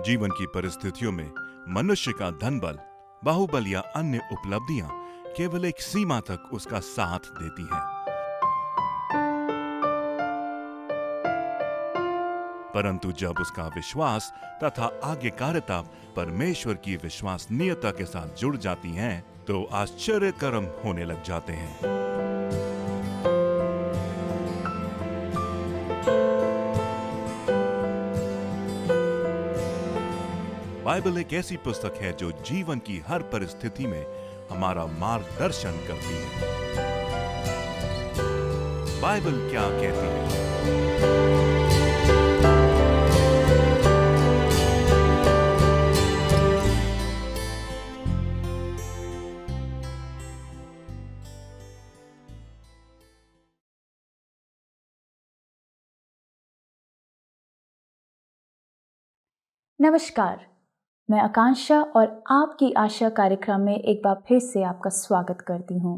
जीवन की परिस्थितियों में मनुष्य का धन बल, बाहुबल या अन्य उपलब्धियां केवल एक सीमा तक उसका साथ देती हैं। परंतु जब उसका विश्वास तथा आज्ञाकारिता परमेश्वर की विश्वसनीयता के साथ जुड़ जाती हैं, तो आश्चर्य कर्म होने लग जाते हैं। बाइबल एक ऐसी पुस्तक है जो जीवन की हर परिस्थिति में हमारा मार्गदर्शन करती है। बाइबल क्या कहती है? नमस्कार, मैं आकांक्षा और आपकी आशा कार्यक्रम में एक बार फिर से आपका स्वागत करती हूँ।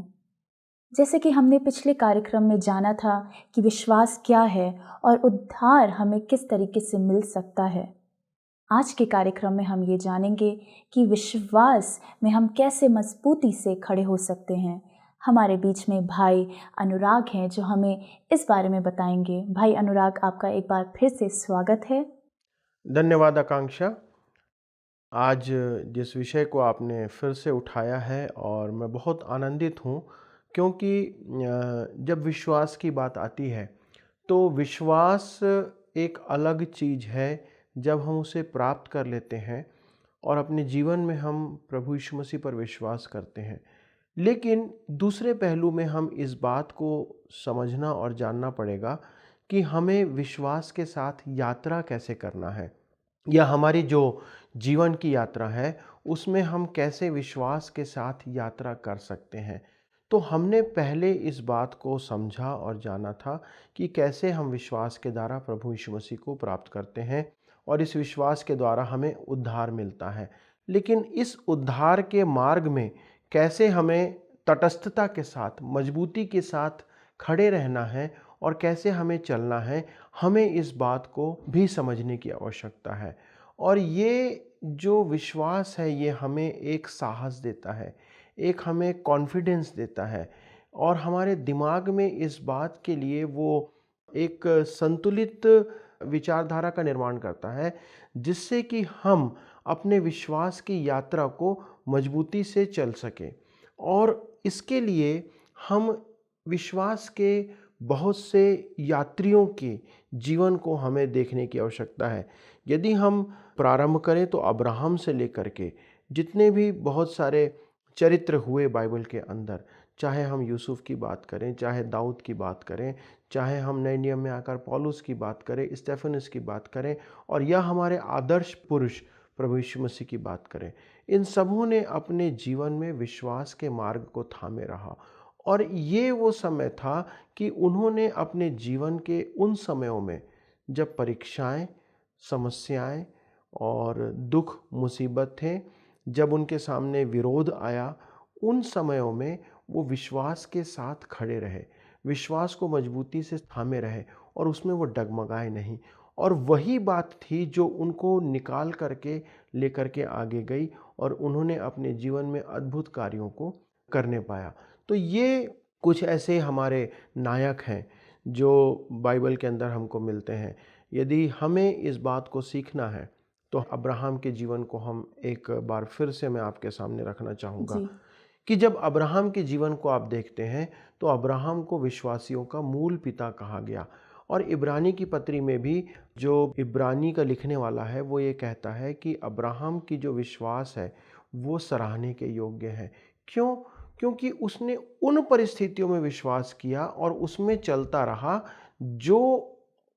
जैसे कि हमने पिछले कार्यक्रम में जाना था कि विश्वास क्या है और उद्धार हमें किस तरीके से मिल सकता है। आज के कार्यक्रम में हम ये जानेंगे कि विश्वास में हम कैसे मजबूती से खड़े हो सकते हैं। हमारे बीच में भाई अनुराग हैं जो हमें इस बारे में बताएंगे। भाई अनुराग, आपका एक बार फिर से स्वागत है। धन्यवाद आकांक्षा। आज जिस विषय को आपने फिर से उठाया है और मैं बहुत आनंदित हूँ, क्योंकि जब विश्वास की बात आती है तो विश्वास एक अलग चीज़ है। जब हम उसे प्राप्त कर लेते हैं और अपने जीवन में हम प्रभु यीशु मसीह पर विश्वास करते हैं, लेकिन दूसरे पहलू में हम इस बात को समझना और जानना पड़ेगा कि हमें विश्वास के साथ यात्रा कैसे करना है, या हमारी जो जीवन की यात्रा है उसमें हम कैसे विश्वास के साथ यात्रा कर सकते हैं। तो हमने पहले इस बात को समझा और जाना था कि कैसे हम विश्वास के द्वारा प्रभु यीशु मसीह को प्राप्त करते हैं और इस विश्वास के द्वारा हमें उद्धार मिलता है। लेकिन इस उद्धार के मार्ग में कैसे हमें तटस्थता के साथ, मजबूती के साथ खड़े रहना है और कैसे हमें चलना है, हमें इस बात को भी समझने की आवश्यकता है। और ये जो विश्वास है ये हमें एक साहस देता है, एक हमें कॉन्फिडेंस देता है और हमारे दिमाग में इस बात के लिए वो एक संतुलित विचारधारा का निर्माण करता है, जिससे कि हम अपने विश्वास की यात्रा को मजबूती से चल सकें। और इसके लिए हम विश्वास के बहुत से यात्रियों के जीवन को हमें देखने की आवश्यकता है। यदि हम प्रारंभ करें तो अब्राहम से लेकर के जितने भी बहुत सारे चरित्र हुए बाइबल के अंदर, चाहे हम यूसुफ की बात करें, चाहे दाऊद की बात करें, चाहे हम नए नियम में आकर पौलुस की बात करें, स्टेफनस की बात करें, और या हमारे आदर्श पुरुष प्रभु यीशु मसीह की बात करें, इन सबों ने अपने जीवन में विश्वास के मार्ग को थामे रहा। और ये वो समय था कि उन्होंने अपने जीवन के उन समयों में जब परीक्षाएं, समस्याएं और दुख मुसीबत थे, जब उनके सामने विरोध आया, उन समयों में वो विश्वास के साथ खड़े रहे, विश्वास को मजबूती से थामे रहे और उसमें वो डगमगाए नहीं। और वही बात थी जो उनको निकाल करके लेकर के आगे गई और उन्होंने अपने जीवन में अद्भुत कार्यों को करने पाया। तो ये कुछ ऐसे हमारे नायक हैं जो बाइबल के अंदर हमको मिलते हैं। यदि हमें इस बात को सीखना है तो अब्राहम के जीवन को हम एक बार फिर से मैं आपके सामने रखना चाहूँगा जी, कि जब अब्राहम के जीवन को आप देखते हैं तो अब्राहम को विश्वासियों का मूल पिता कहा गया। और इब्रानी की पत्री में भी जो इब्रानी का लिखने वाला है वो ये कहता है कि अब्राहम की जो विश्वास है वो सराहने के योग्य है। क्यों? क्योंकि उसने उन परिस्थितियों में विश्वास किया और उसमें चलता रहा जो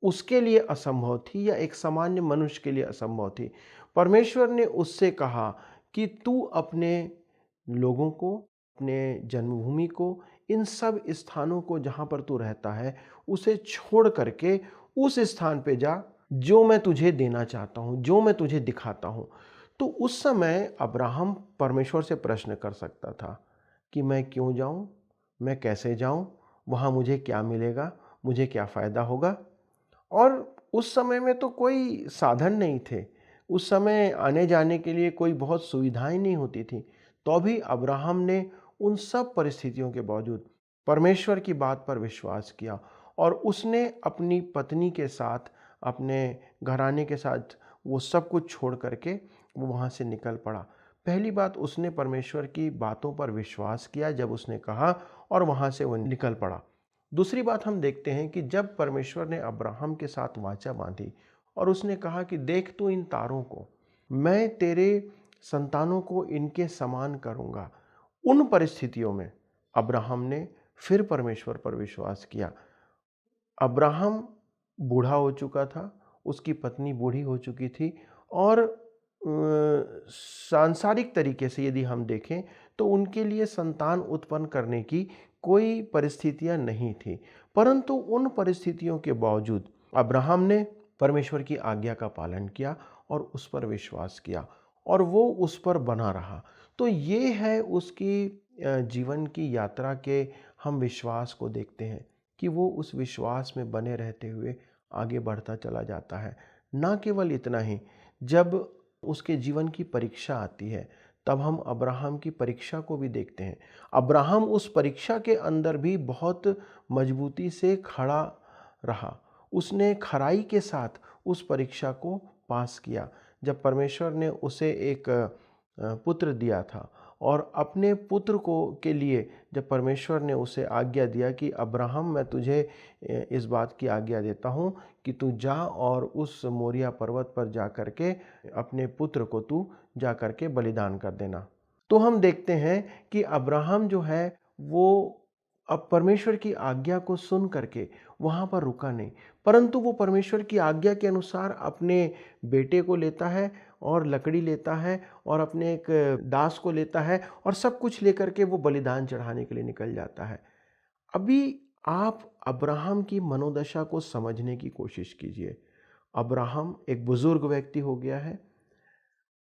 उसके लिए असंभव थी या एक सामान्य मनुष्य के लिए असंभव थी। परमेश्वर ने उससे कहा कि तू अपने लोगों को, अपने जन्मभूमि को, इन सब स्थानों को जहाँ पर तू रहता है, उसे छोड़ करके उस स्थान पे जा जो मैं तुझे देना चाहता हूँ, जो मैं तुझे दिखाता हूँ। तो उस समय अब्राहम परमेश्वर से प्रश्न कर सकता था कि मैं क्यों जाऊँ, मैं कैसे जाऊँ, वहाँ मुझे क्या मिलेगा, मुझे क्या फ़ायदा होगा। और उस समय में तो कोई साधन नहीं थे, उस समय आने जाने के लिए कोई बहुत सुविधाएं नहीं होती थी, तो भी अब्राहम ने उन सब परिस्थितियों के बावजूद परमेश्वर की बात पर विश्वास किया और उसने अपनी पत्नी के साथ, अपने घराने के साथ वो सब कुछ छोड़ करके वो वहाँ से निकल पड़ा। पहली बात, उसने परमेश्वर की बातों पर विश्वास किया जब उसने कहा, और वहाँ से वो निकल पड़ा। दूसरी बात हम देखते हैं कि जब परमेश्वर ने अब्राहम के साथ वाचा बांधी और उसने कहा कि देख तू इन तारों को, मैं तेरे संतानों को इनके समान करूँगा, उन परिस्थितियों में अब्राहम ने फिर परमेश्वर पर विश्वास किया। अब्राहम बूढ़ा हो चुका था, उसकी पत्नी बूढ़ी हो चुकी थी और सांसारिक तरीके से यदि हम देखें तो उनके लिए संतान उत्पन्न करने की कोई परिस्थितियां नहीं थी। परंतु उन परिस्थितियों के बावजूद अब्राहम ने परमेश्वर की आज्ञा का पालन किया और उस पर विश्वास किया और वो उस पर बना रहा। तो ये है उसकी जीवन की यात्रा के हम विश्वास को देखते हैं कि वो उस विश्वास में बने रहते हुए आगे बढ़ता चला जाता है। ना केवल इतना ही, जब उसके जीवन की परीक्षा आती है तब हम अब्राहम की परीक्षा को भी देखते हैं। अब्राहम उस परीक्षा के अंदर भी बहुत मजबूती से खड़ा रहा। उसने खराई के साथ उस परीक्षा को पास किया। जब परमेश्वर ने उसे एक पुत्र दिया था और अपने पुत्र को के लिए जब परमेश्वर ने उसे आज्ञा दिया कि अब्राहम, मैं तुझे इस बात की आज्ञा देता हूँ कि तू जा और उस मोरिया पर्वत पर जा करके अपने पुत्र को तू जा करके बलिदान कर देना। तो हम देखते हैं कि अब्राहम जो है वो अब परमेश्वर की आज्ञा को सुन करके वहाँ पर रुका नहीं, परंतु वो परमेश्वर की आज्ञा के अनुसार अपने बेटे को लेता है और लकड़ी लेता है और अपने एक दास को लेता है और सब कुछ लेकर के वो बलिदान चढ़ाने के लिए निकल जाता है। अभी आप अब्राहम की मनोदशा को समझने की कोशिश कीजिए। अब्राहम एक बुजुर्ग व्यक्ति हो गया है,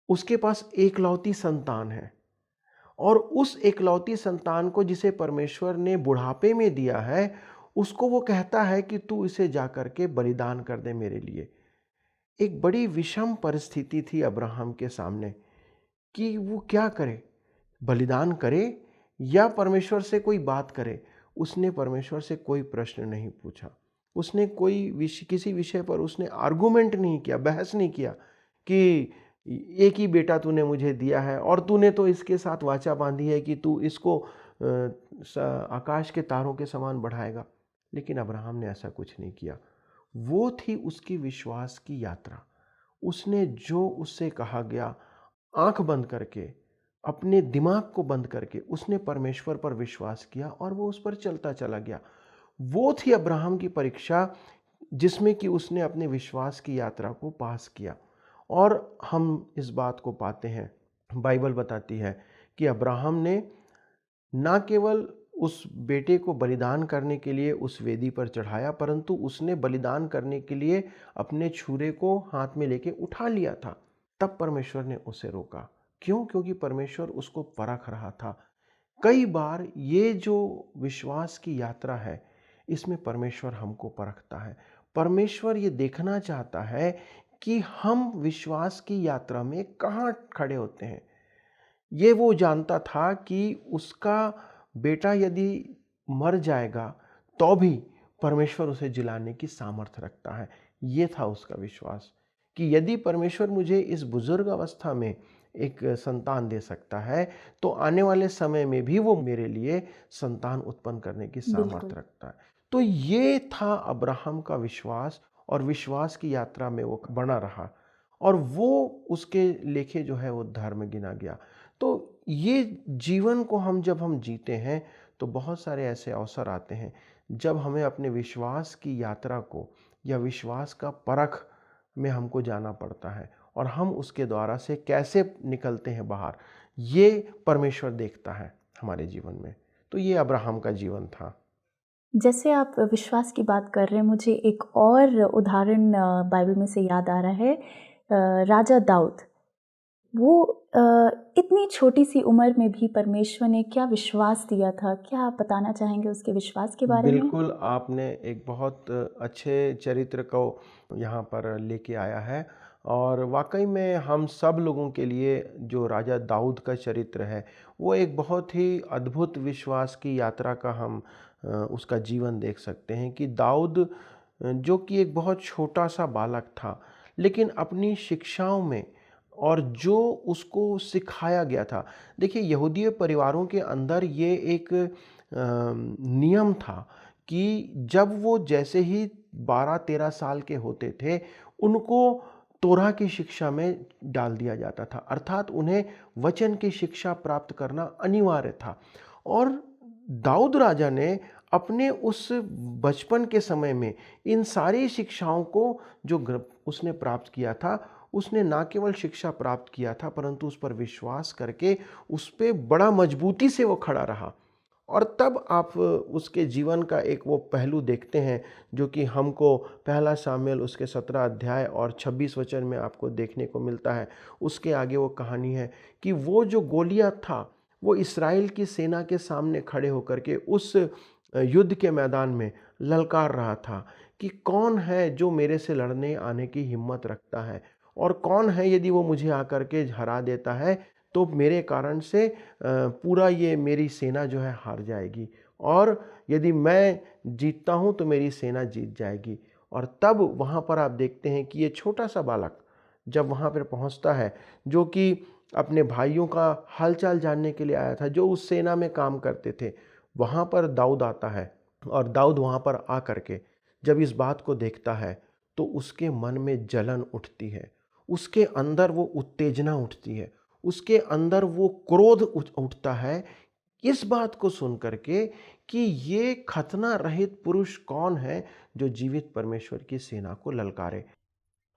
उसके पास एकलौती संतान है और उस एकलौती संतान को जिसे परमेश्वर ने बुढ़ापे में दिया है, उसको वो कहता है कि तू इसे जाकर के बलिदान कर दे मेरे लिए। एक बड़ी विषम परिस्थिति थी अब्राहम के सामने कि वो क्या करे, बलिदान करे या परमेश्वर से कोई बात करे। उसने परमेश्वर से कोई प्रश्न नहीं पूछा, उसने किसी विषय पर उसने आर्गुमेंट नहीं किया, बहस नहीं किया कि एक ही बेटा तूने मुझे दिया है और तूने तो इसके साथ वाचा बांधी है कि तू इसको आकाश के तारों के समान बढ़ाएगा। लेकिन अब्राहम ने ऐसा कुछ नहीं किया। वो थी उसकी विश्वास की यात्रा। उसने जो उससे कहा गया, आंख बंद करके, अपने दिमाग को बंद करके उसने परमेश्वर पर विश्वास किया और वो उस पर चलता चला गया। वो थी अब्राहम की परीक्षा जिसमें कि उसने अपने विश्वास की यात्रा को पास किया। और हम इस बात को पाते हैं, बाइबल बताती है कि अब्राहम ने ना केवल उस बेटे को बलिदान करने के लिए उस वेदी पर चढ़ाया, परंतु उसने बलिदान करने के लिए अपने छुरे को हाथ में लेके उठा लिया था। तब परमेश्वर ने उसे रोका। क्यों? क्योंकि परमेश्वर उसको परख रहा था। कई बार ये जो विश्वास की यात्रा है, इसमें परमेश्वर हमको परखता है। परमेश्वर ये देखना चाहता है कि हम विश्वास की यात्रा में कहाँ खड़े होते हैं। ये वो जानता था कि उसका बेटा यदि मर जाएगा तो भी परमेश्वर उसे जिलाने की सामर्थ्य रखता है। ये था उसका विश्वास कि यदि परमेश्वर मुझे इस बुजुर्ग अवस्था में एक संतान दे सकता है तो आने वाले समय में भी वो मेरे लिए संतान उत्पन्न करने की सामर्थ्य रखता है। तो ये था अब्राहम का विश्वास और विश्वास की यात्रा में वो बना रहा और वो उसके लेखे जो है वो धर्म गिना गया। तो ये जीवन को जब हम जीते हैं तो बहुत सारे ऐसे अवसर आते हैं जब हमें अपने विश्वास की यात्रा को या विश्वास का परख में हमको जाना पड़ता है और हम उसके द्वारा से कैसे निकलते हैं बाहर, ये परमेश्वर देखता है हमारे जीवन में। तो ये अब्राहम का जीवन था। जैसे आप विश्वास की बात कर रहे हैं, मुझे एक और उदाहरण बाइबल में से याद आ रहा है। राजा दाऊद, वो इतनी छोटी सी उम्र में भी परमेश्वर ने क्या विश्वास दिया था। क्या आप बताना चाहेंगे उसके विश्वास के बारे में? बिल्कुल, आपने एक बहुत अच्छे चरित्र को यहाँ पर लेके आया है। और वाकई में हम सब लोगों के लिए जो राजा दाऊद का चरित्र है वो एक बहुत ही अद्भुत विश्वास की यात्रा का हम उसका जीवन देख सकते हैं कि दाऊद जो कि एक बहुत छोटा सा बालक था, लेकिन अपनी शिक्षाओं में और जो उसको सिखाया गया था। देखिए, यहूदी परिवारों के अंदर ये एक नियम था कि जब वो जैसे ही 12-13 साल के होते थे, उनको तोरा की शिक्षा में डाल दिया जाता था, अर्थात उन्हें वचन की शिक्षा प्राप्त करना अनिवार्य था। और दाऊद राजा ने अपने उस बचपन के समय में इन सारी शिक्षाओं को जो उसने प्राप्त किया था, उसने ना केवल शिक्षा प्राप्त किया था परंतु उस पर विश्वास करके उस पे बड़ा मजबूती से वो खड़ा रहा। और तब आप उसके जीवन का एक वो पहलू देखते हैं जो कि हमको पहला शामिल उसके 17 अध्याय और 26 वचन में आपको देखने को मिलता है। उसके आगे वो कहानी है कि वो जो गोलियत था, वो इस्राएल की सेना के सामने खड़े होकर के उस युद्ध के मैदान में ललकार रहा था कि कौन है जो मेरे से लड़ने आने की हिम्मत रखता है, और कौन है यदि वो मुझे आकर के हरा देता है तो मेरे कारण से पूरा ये मेरी सेना जो है हार जाएगी, और यदि मैं जीतता हूँ तो मेरी सेना जीत जाएगी। और तब वहाँ पर आप देखते हैं कि ये छोटा सा बालक जब वहाँ पर पहुँचता है, जो कि अपने भाइयों का हालचाल जानने के लिए आया था, जो उस सेना में काम करते थे, वहाँ पर दाऊद आता है। और दाऊद वहाँ पर आ करके जब इस बात को देखता है तो उसके मन में जलन उठती है, उसके अंदर वो उत्तेजना उठती है, उसके अंदर वो क्रोध उठता है इस बात को सुन करके कि ये खतना रहित पुरुष कौन है जो जीवित परमेश्वर की सेना को ललकारे।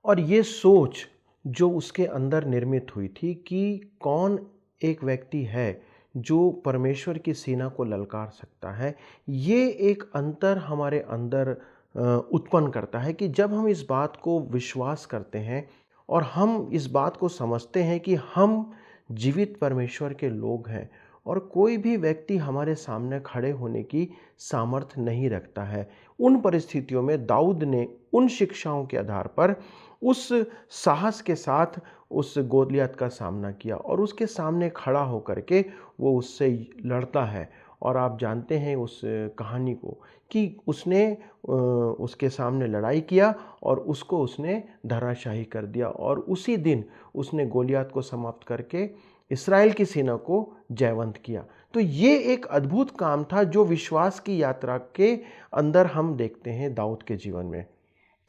और ये सोच जो उसके अंदर निर्मित हुई थी कि कौन एक व्यक्ति है जो परमेश्वर की सेना को ललकार सकता है, ये एक अंतर हमारे अंदर उत्पन्न करता है कि जब हम इस बात को विश्वास करते हैं और हम इस बात को समझते हैं कि हम जीवित परमेश्वर के लोग हैं और कोई भी व्यक्ति हमारे सामने खड़े होने की सामर्थ्य नहीं रखता है। उन परिस्थितियों में दाऊद ने उन शिक्षाओं के आधार पर उस साहस के साथ उस गोलियत का सामना किया और उसके सामने खड़ा होकर के वो उससे लड़ता है। और आप जानते हैं उस कहानी को कि उसने उसके सामने लड़ाई किया और उसको उसने धराशायी कर दिया, और उसी दिन उसने गोलियत को समाप्त करके इस्राएल की सेना को जयवंत किया। तो ये एक अद्भुत काम था जो विश्वास की यात्रा के अंदर हम देखते हैं दाऊद के जीवन में।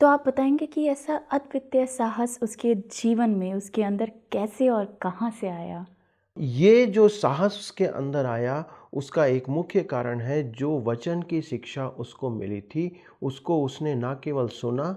तो आप बताएंगे कि ऐसा अद्वितीय साहस उसके जीवन में, उसके अंदर कैसे और कहाँ से आया? ये जो साहस उसके अंदर आया उसका एक मुख्य कारण है जो वचन की शिक्षा उसको मिली थी, उसको उसने ना केवल सुना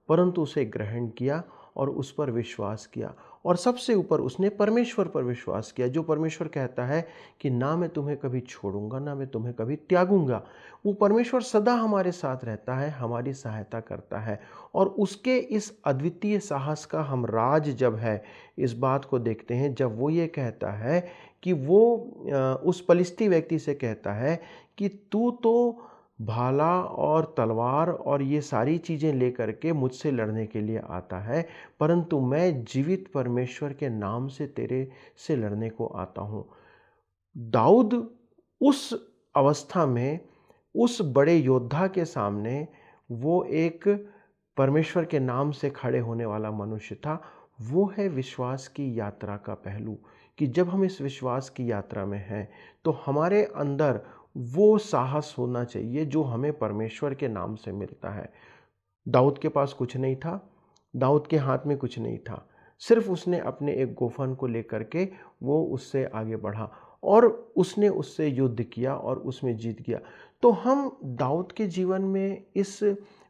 परंतु उसे ग्रहण किया और उस पर विश्वास किया। और सबसे ऊपर उसने परमेश्वर पर विश्वास किया, जो परमेश्वर कहता है कि ना मैं तुम्हें कभी छोड़ूंगा, ना मैं तुम्हें कभी त्यागूंगा। वो परमेश्वर सदा हमारे साथ रहता है, हमारी सहायता करता है। और उसके इस अद्वितीय साहस का हम राज जब है इस बात को देखते हैं जब वो ये कहता है कि वो उस पलिश्ती व्यक्ति से कहता है कि तू तो भाला और तलवार और ये सारी चीज़ें लेकर के मुझसे लड़ने के लिए आता है, परंतु मैं जीवित परमेश्वर के नाम से तेरे से लड़ने को आता हूँ। दाऊद उस अवस्था में उस बड़े योद्धा के सामने वो एक परमेश्वर के नाम से खड़े होने वाला मनुष्य था। वो है विश्वास की यात्रा का पहलू कि जब हम इस विश्वास की यात्रा में हैं तो हमारे अंदर वो साहस होना चाहिए जो हमें परमेश्वर के नाम से मिलता है। दाऊद के पास कुछ नहीं था, दाऊद के हाथ में कुछ नहीं था, सिर्फ उसने अपने एक गोफन को लेकर के वो उससे आगे बढ़ा और उसने उससे युद्ध किया और उसमें जीत गया। तो हम दाऊद के जीवन में इस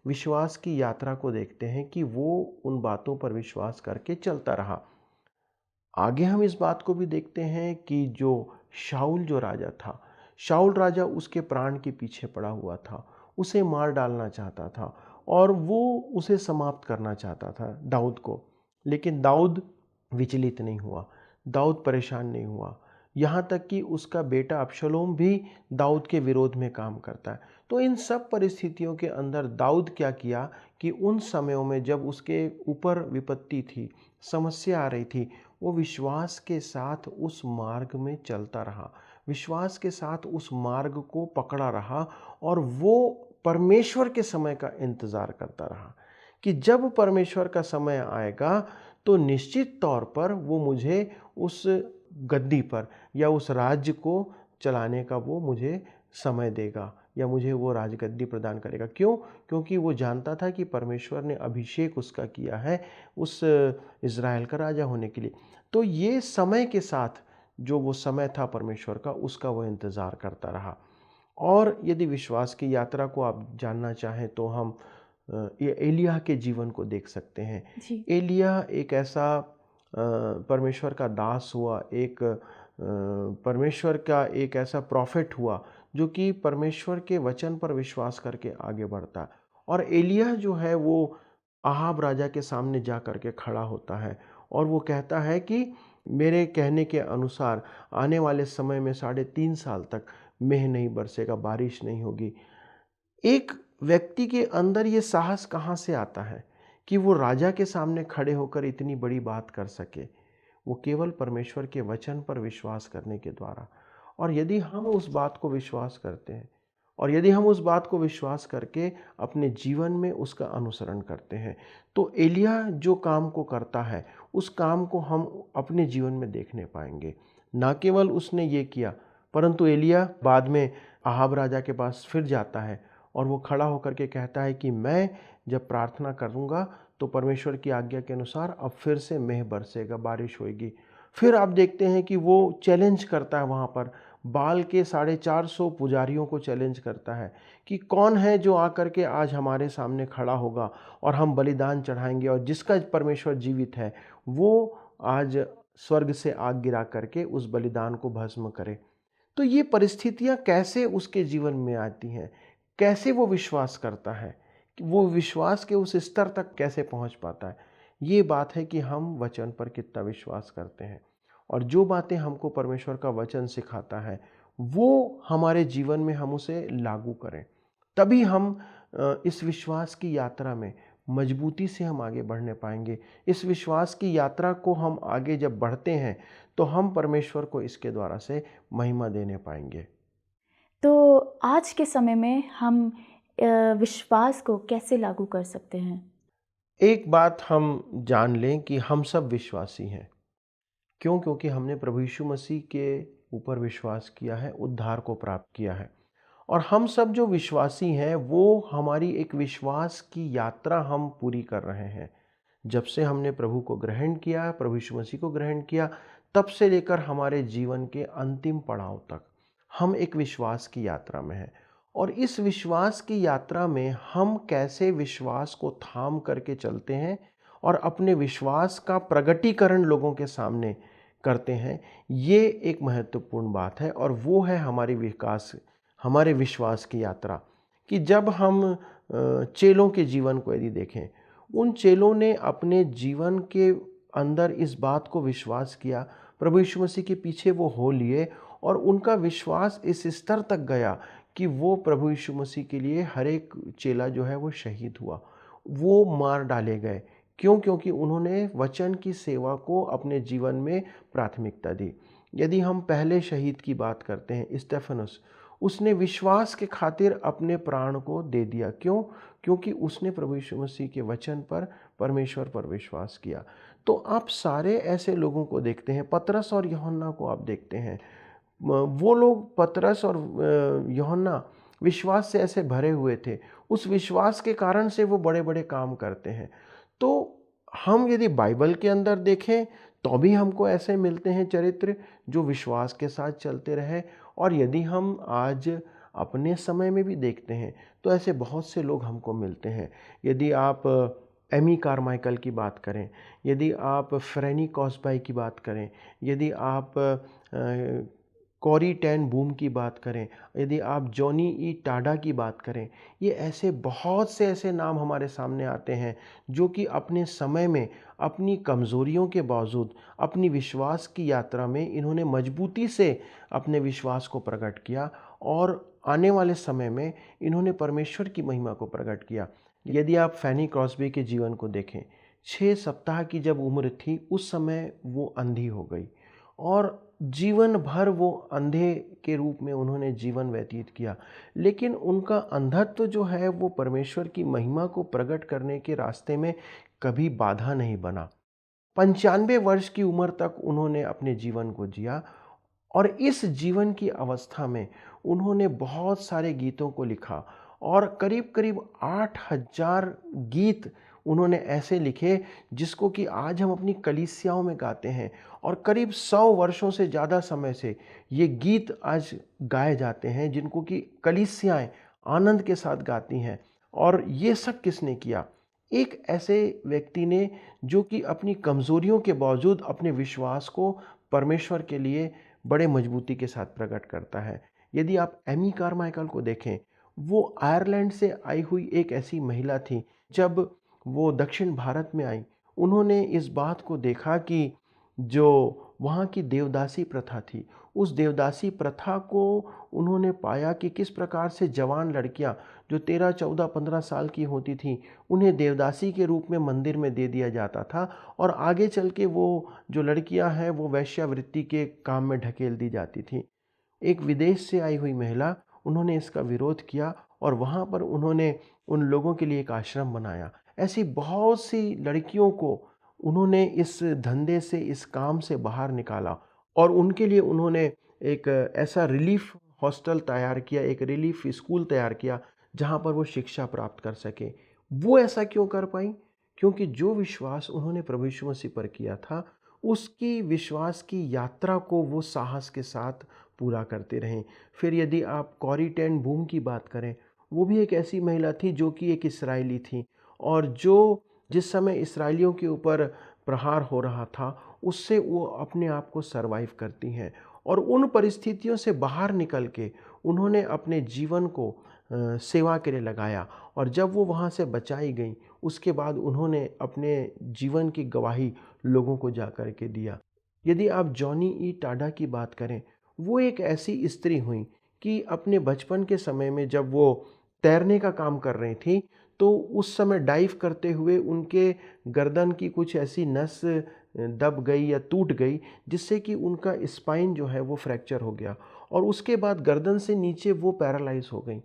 विश्वास की यात्रा को देखते हैं कि वो उन बातों पर विश्वास करके चलता रहा। आगे हम इस बात को भी देखते हैं कि जो शाऊल जो राजा था, शाऊल राजा उसके प्राण के पीछे पड़ा हुआ था, उसे मार डालना चाहता था और वो उसे समाप्त करना चाहता था दाऊद को। लेकिन दाऊद विचलित नहीं हुआ, दाऊद परेशान नहीं हुआ, यहाँ तक कि उसका बेटा अबशलोम भी दाऊद के विरोध में काम करता है। तो इन सब परिस्थितियों के अंदर दाऊद क्या किया कि उन समयों में जब उसके ऊपर विपत्ति थी, समस्या आ रही थी, वो विश्वास के साथ उस मार्ग में चलता रहा, विश्वास के साथ उस मार्ग को पकड़ा रहा और वो परमेश्वर के समय का इंतज़ार करता रहा कि जब परमेश्वर का समय आएगा तो निश्चित तौर पर वो मुझे उस गद्दी पर या उस राज्य को चलाने का वो मुझे समय देगा या मुझे वो राजगद्दी प्रदान करेगा। क्यों? क्योंकि वो जानता था कि परमेश्वर ने अभिषेक उसका किया है उस इज़राइल का राजा होने के लिए। तो ये समय के साथ जो वो समय था परमेश्वर का, उसका वो इंतज़ार करता रहा। और यदि विश्वास की यात्रा को आप जानना चाहें तो हम ये एलिय्याह के जीवन को देख सकते हैं। जी। एलिय्याह एक ऐसा परमेश्वर का दास हुआ, एक परमेश्वर का एक ऐसा प्रॉफिट हुआ जो कि परमेश्वर के वचन पर विश्वास करके आगे बढ़ता है। और एलिय्याह जो है वो आहाब राजा के सामने जा कर के खड़ा होता है और वो कहता है कि मेरे कहने के अनुसार आने वाले समय में 3.5 साल तक मेंह नहीं बरसेगा, बारिश नहीं होगी। एक व्यक्ति के अंदर ये साहस कहाँ से आता है कि वो राजा के सामने खड़े होकर इतनी बड़ी बात कर सके? वो केवल परमेश्वर के वचन पर विश्वास करने के द्वारा। और यदि हम उस बात को विश्वास करते हैं और यदि हम उस बात को विश्वास करके अपने जीवन में उसका अनुसरण करते हैं, तो एलिय्याह जो काम को करता है, उस काम को हम अपने जीवन में देखने पाएंगे। ना केवल उसने ये किया, परंतु एलिय्याह बाद में आहाब राजा के पास फिर जाता है और वो खड़ा होकर के कहता है कि मैं जब प्रार्थना करूँगा तो परमेश्वर की आज्ञा के अनुसार अब फिर से मेंह बरसेगा, बारिश होगी। फिर आप देखते हैं कि वो चैलेंज करता है, वहाँ पर बाल के 450 पुजारियों को चैलेंज करता है कि कौन है जो आकर के आज हमारे सामने खड़ा होगा और हम बलिदान चढ़ाएंगे, और जिसका परमेश्वर जीवित है वो आज स्वर्ग से आग गिरा करके उस बलिदान को भस्म करे। तो ये परिस्थितियाँ कैसे उसके जीवन में आती हैं, कैसे वो विश्वास करता है, कि वो विश्वास के उस स्तर तक कैसे पहुंच पाता है। ये बात है कि हम वचन पर कितना विश्वास करते हैं और जो बातें हमको परमेश्वर का वचन सिखाता है वो हमारे जीवन में हम उसे लागू करें। तभी हम इस विश्वास की यात्रा में मजबूती से हम आगे बढ़ने पाएंगे। इस विश्वास की यात्रा को हम आगे जब बढ़ते हैं तो हम परमेश्वर को इसके द्वारा से महिमा देने पाएंगे। तो आज के समय में हम विश्वास को कैसे लागू कर सकते हैं? एक बात हम जान लें कि हम सब विश्वासी हैं। क्यों? क्योंकि हमने प्रभु यीशु मसीह के ऊपर विश्वास किया है, उद्धार को प्राप्त किया है। और हम सब जो विश्वासी हैं वो हमारी एक विश्वास की यात्रा हम पूरी कर रहे हैं। जब से हमने प्रभु को ग्रहण किया, प्रभु यीशु मसीह को ग्रहण किया, तब से लेकर हमारे जीवन के अंतिम पड़ाव तक हम एक विश्वास की यात्रा में हैं। और इस विश्वास की यात्रा में हम कैसे विश्वास को थाम करके चलते हैं और अपने विश्वास का प्रगटीकरण लोगों के सामने करते हैं, ये एक महत्वपूर्ण बात है। और वो है हमारे विश्वास की यात्रा। कि जब हम चेलों के जीवन को यदि देखें, उन चेलों ने अपने जीवन के अंदर इस बात को विश्वास किया, प्रभु यीशु मसीह के पीछे वो हो लिए और उनका विश्वास इस स्तर तक गया कि वो प्रभु यीशु मसीह के लिए हर एक चेला जो है वो शहीद हुआ, वो मार डाले गए। क्यों? क्योंकि उन्होंने वचन की सेवा को अपने जीवन में प्राथमिकता दी। यदि हम पहले शहीद की बात करते हैं, स्टेफनस, उसने विश्वास के खातिर अपने प्राण को दे दिया। क्यों? क्योंकि उसने प्रभु यीशु मसीह के वचन पर, परमेश्वर पर विश्वास किया। तो आप सारे ऐसे लोगों को देखते हैं, पतरस और यूहन्ना को आप देखते हैं। वो लोग, पतरस और यूहन्ना, विश्वास से ऐसे भरे हुए थे। उस विश्वास के कारण से वो बड़े बड़े काम करते हैं। तो हम यदि बाइबल के अंदर देखें तो भी हमको ऐसे मिलते हैं चरित्र जो विश्वास के साथ चलते रहे। और यदि हम आज अपने समय में भी देखते हैं तो ऐसे बहुत से लोग हमको मिलते हैं। यदि आप एमी कारमाइकल की बात करें, यदि आप फ्रैनी कॉस्बाई की बात करें, यदि आप कॉरी टेन बूम की बात करें, यदि आप जॉनी ई टाडा की बात करें, ये ऐसे बहुत से ऐसे नाम हमारे सामने आते हैं जो कि अपने समय में अपनी कमज़ोरियों के बावजूद अपनी विश्वास की यात्रा में इन्होंने मजबूती से अपने विश्वास को प्रकट किया और आने वाले समय में इन्होंने परमेश्वर की महिमा को प्रकट किया। यदि आप फैनी क्रॉस्बी के जीवन को देखें, 6 सप्ताह की जब उम्र थी उस समय वो अंधी हो गई और जीवन भर वो अंधे के रूप में उन्होंने जीवन व्यतीत किया। लेकिन उनका अंधत्व जो है वो परमेश्वर की महिमा को प्रकट करने के रास्ते में कभी बाधा नहीं बना। 95 वर्ष की उम्र तक उन्होंने अपने जीवन को जिया और इस जीवन की अवस्था में उन्होंने बहुत सारे गीतों को लिखा और करीब करीब 8000 गीत उन्होंने ऐसे लिखे जिसको कि आज हम अपनी कलीसियाओं में गाते हैं और करीब 100 वर्षों से ज़्यादा समय से ये गीत आज गाए जाते हैं जिनको कि कलीसियाएं आनंद के साथ गाती हैं। और ये सब किसने किया? एक ऐसे व्यक्ति ने जो कि अपनी कमज़ोरियों के बावजूद अपने विश्वास को परमेश्वर के लिए बड़े मजबूती के साथ प्रकट करता है। यदि आप एमी कारमाइकल को देखें, वो आयरलैंड से आई हुई एक ऐसी महिला थी। जब वो दक्षिण भारत में आई, उन्होंने इस बात को देखा कि जो वहाँ की देवदासी प्रथा थी, उस देवदासी प्रथा को उन्होंने पाया कि किस प्रकार से जवान लड़कियाँ जो 13, 14, 15 साल की होती थीं, उन्हें देवदासी के रूप में मंदिर में दे दिया जाता था और आगे चल के वो जो लड़कियाँ हैं वो वेश्यावृत्ति के काम में ढकेल दी जाती थी। एक विदेश से आई हुई महिला, उन्होंने इसका विरोध किया और वहाँ पर उन्होंने उन लोगों के लिए एक आश्रम बनाया। ऐसी बहुत सी लड़कियों को उन्होंने इस धंधे से, इस काम से बाहर निकाला और उनके लिए उन्होंने एक ऐसा रिलीफ हॉस्टल तैयार किया, एक रिलीफ स्कूल तैयार किया जहाँ पर वो शिक्षा प्राप्त कर सके। वो ऐसा क्यों कर पाई? क्योंकि जो विश्वास उन्होंने प्रभु यीशु मसीह पर किया था, उसकी विश्वास की यात्रा को वो साहस के साथ पूरा करते रहें। फिर यदि आप कॉरी टेन बूम की बात करें, वो भी एक ऐसी महिला थी जो कि एक इस्राएली थी और जो जिस समय इस्राएलियों के ऊपर प्रहार हो रहा था, उससे वो अपने आप को सरवाइव करती हैं और उन परिस्थितियों से बाहर निकल के उन्होंने अपने जीवन को सेवा के लिए लगाया और जब वो वहाँ से बचाई गई, उसके बाद उन्होंने अपने जीवन की गवाही लोगों को जा कर के दिया। यदि आप जॉनी ई टाडा की बात करें, वो एक ऐसी स्त्री हुई कि अपने बचपन के समय में जब वो तैरने का काम कर रही थी, तो उस समय डाइव करते हुए उनके गर्दन की कुछ ऐसी नस दब गई या टूट गई जिससे कि उनका स्पाइन जो है वो फ्रैक्चर हो गया और उसके बाद गर्दन से नीचे वो पैरालाइज हो गई।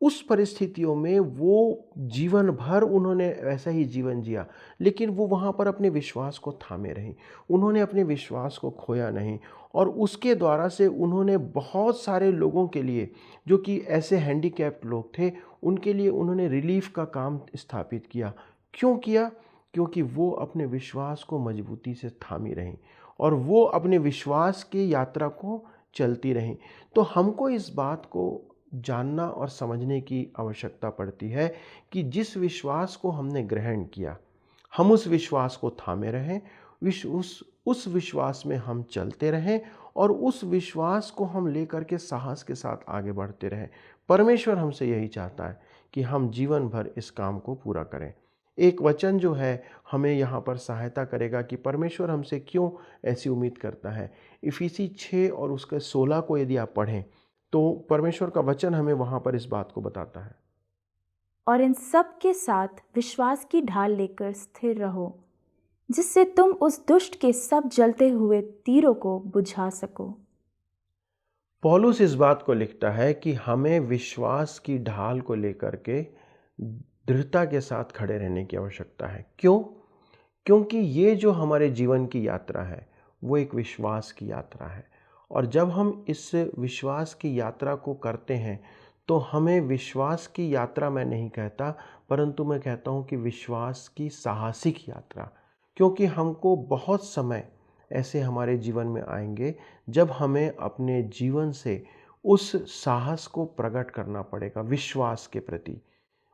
उस परिस्थितियों में वो जीवन भर उन्होंने ऐसा ही जीवन जिया, लेकिन वो वहाँ पर अपने विश्वास को थामे रहीं। उन्होंने अपने विश्वास को खोया नहीं और उसके द्वारा से उन्होंने बहुत सारे लोगों के लिए, जो कि ऐसे हैंडीकैप्ड लोग थे, उनके लिए उन्होंने रिलीफ का काम स्थापित किया। क्यों किया? क्योंकि वो अपने विश्वास को मजबूती से थामी रहीं और वो अपने विश्वास की यात्रा को चलती रहीं। तो हमको इस बात को जानना और समझने की आवश्यकता पड़ती है कि जिस विश्वास को हमने ग्रहण किया, हम उस विश्वास को थामे रहें, उस विश्वास में हम चलते रहें और उस विश्वास को हम लेकर के साहस के साथ आगे बढ़ते रहें। परमेश्वर हमसे यही चाहता है कि हम जीवन भर इस काम को पूरा करें। एक वचन जो है हमें यहाँ पर सहायता करेगा कि परमेश्वर हमसे क्यों ऐसी उम्मीद करता है। इफिसी 6 और उसके 16 को यदि आप पढ़ें तो परमेश्वर का वचन हमें वहाँ पर इस बात को बताता है। और इन सब के साथ विश्वास की ढाल लेकर स्थिर रहो, जिससे तुम उस दुष्ट के सब जलते हुए तीरों को बुझा सको। पौलुस इस बात को लिखता है कि हमें विश्वास की ढाल को लेकर के दृढ़ता के साथ खड़े रहने की आवश्यकता है। क्यों? क्योंकि ये जो हमारे जीवन की यात्रा है वो एक विश्वास की यात्रा है और जब हम इस विश्वास की यात्रा को करते हैं तो हमें विश्वास की यात्रा मैं नहीं कहता, परंतु मैं कहता हूँ कि विश्वास की साहसिक यात्रा। क्योंकि हमको बहुत समय ऐसे हमारे जीवन में आएंगे जब हमें अपने जीवन से उस साहस को प्रकट करना पड़ेगा विश्वास के प्रति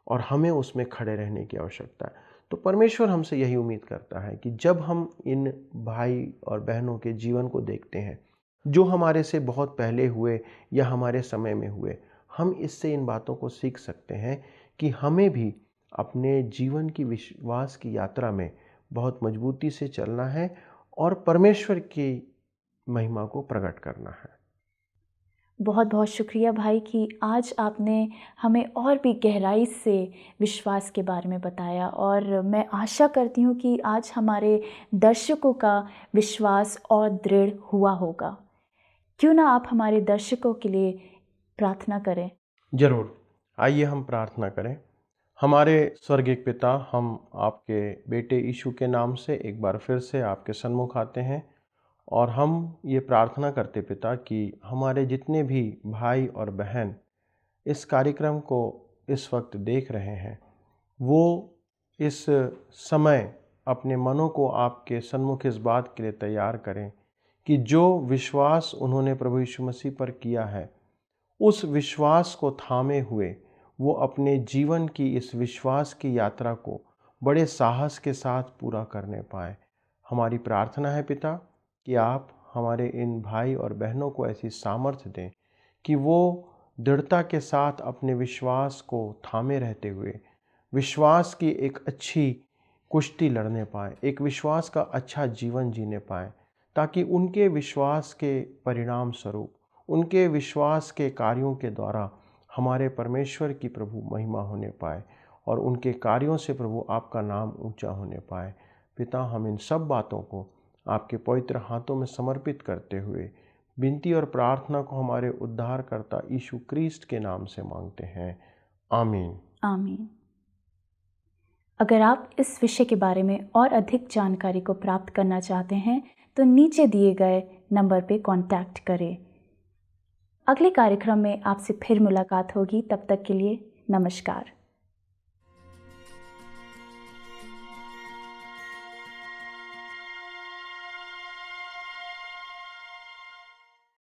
और हमें उसमें खड़े रहने की आवश्यकता है। तो परमेश्वर हमसे यही उम्मीद करता है कि जब हम इन भाई और बहनों के जीवन को देखते हैं, जो हमारे से बहुत पहले हुए या हमारे समय में हुए। हम इससे इन बातों को सीख सकते हैं कि हमें भी अपने जीवन की विश्वास की यात्रा में बहुत मजबूती से चलना है और परमेश्वर की महिमा को प्रकट करना है। बहुत बहुत शुक्रिया भाई कि आज आपने हमें और भी गहराई से विश्वास के बारे में बताया, और मैं आशा करती हूँ कि आज हमारे दर्शकों का विश्वास और दृढ़ हुआ होगा। क्यों ना आप हमारे दर्शकों के लिए प्रार्थना करें। जरूर, आइए हम प्रार्थना करें। हमारे स्वर्गीय पिता, हम आपके बेटे यीशु के नाम से एक बार फिर से आपके सन्मुख आते हैं और हम ये प्रार्थना करते पिता कि हमारे जितने भी भाई और बहन इस कार्यक्रम को इस वक्त देख रहे हैं, वो इस समय अपने मनों को आपके सन्मुख इस बात के लिए तैयार करें कि जो विश्वास उन्होंने प्रभु यीशु मसीह पर किया है, उस विश्वास को थामे हुए वो अपने जीवन की इस विश्वास की यात्रा को बड़े साहस के साथ पूरा करने पाए। हमारी प्रार्थना है पिता कि आप हमारे इन भाई और बहनों को ऐसी सामर्थ्य दें कि वो दृढ़ता के साथ अपने विश्वास को थामे रहते हुए विश्वास की एक अच्छी कुश्ती लड़ने पाएँ, एक विश्वास का अच्छा जीवन जीने पाएँ, ताकि उनके विश्वास के परिणाम स्वरूप, उनके विश्वास के कार्यों के द्वारा हमारे परमेश्वर की प्रभु महिमा होने पाए और उनके कार्यों से प्रभु आपका नाम ऊंचा होने पाए। पिता, हम इन सब बातों को आपके पवित्र हाथों में समर्पित करते हुए विनती और प्रार्थना को हमारे उद्धारकर्ता यीशु क्रिस्ट के नाम से मांगते हैं। आमीन। आमीन। अगर आप इस विषय के बारे में और अधिक जानकारी को प्राप्त करना चाहते हैं तो नीचे दिए गए नंबर पे कांटेक्ट करें। अगले कार्यक्रम में आपसे फिर मुलाकात होगी। तब तक के लिए नमस्कार।